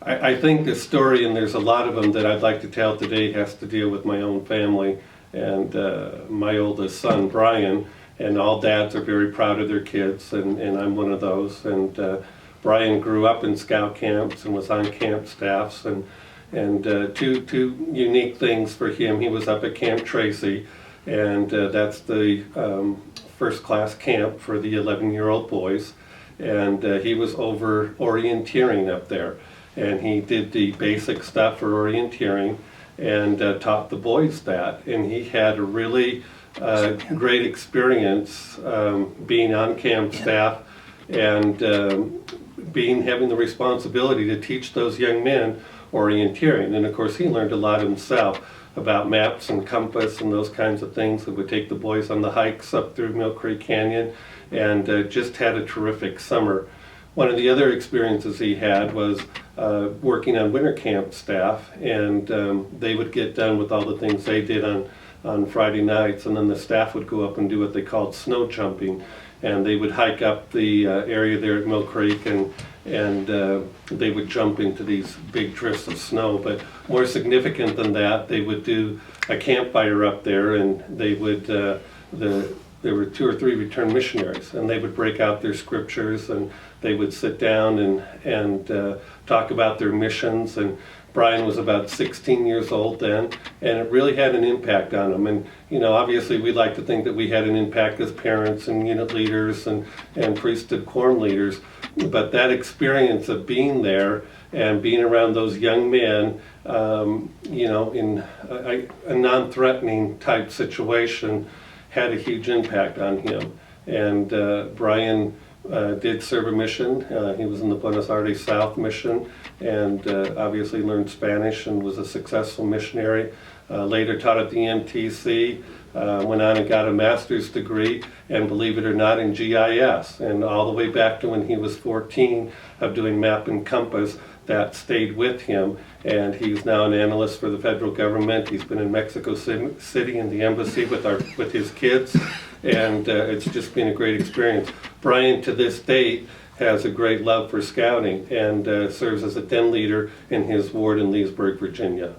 I think this story, and there's a lot of them that I'd like to tell today, has to deal with my own family and my oldest son, Brian. And all dads are very proud of their kids, and I'm one of those. And Brian grew up in scout camps and was on camp staffs. And two unique things for him. He was up at Camp Tracy, and that's the first class camp for the 11-year-old boys. And he was over orienteering up there. And he did the basic stuff for orienteering and taught the boys that. And he had a really great experience being on camp staff and having the responsibility to teach those young men orienteering. And of course he learned a lot himself about maps and compass and those kinds of things that would take the boys on the hikes up through Mill Creek Canyon, and just had a terrific summer. One of the other experiences he had was working on winter camp staff, and they would get done with all the things they did on Friday nights, and then the staff would go up and do what they called snow jumping, and they would hike up the area there at Mill Creek, and they would jump into these big drifts of snow. But more significant than that, they would do a campfire up there, and they would there were 2 or 3 returned missionaries, and they would break out their scriptures, and they would sit down and talk about their missions. And Brian was about 16 years old then, and it really had an impact on him. And obviously we like to think that we had an impact as parents and unit leaders and priesthood quorum leaders, but that experience of being there and being around those young men, in a non-threatening type situation, had a huge impact on him. And Brian did serve a mission. He was in the Buenos Aires South mission, and obviously learned Spanish and was a successful missionary. Later taught at the MTC, went on and got a master's degree, and believe it or not, in GIS. And all the way back to when he was 14 of doing map and compass, that stayed with him. And he's now an analyst for the federal government. He's been in Mexico City in the embassy with his kids, and it's just been a great experience. Brian, to this date, has a great love for scouting and serves as a den leader in his ward in Leesburg, Virginia.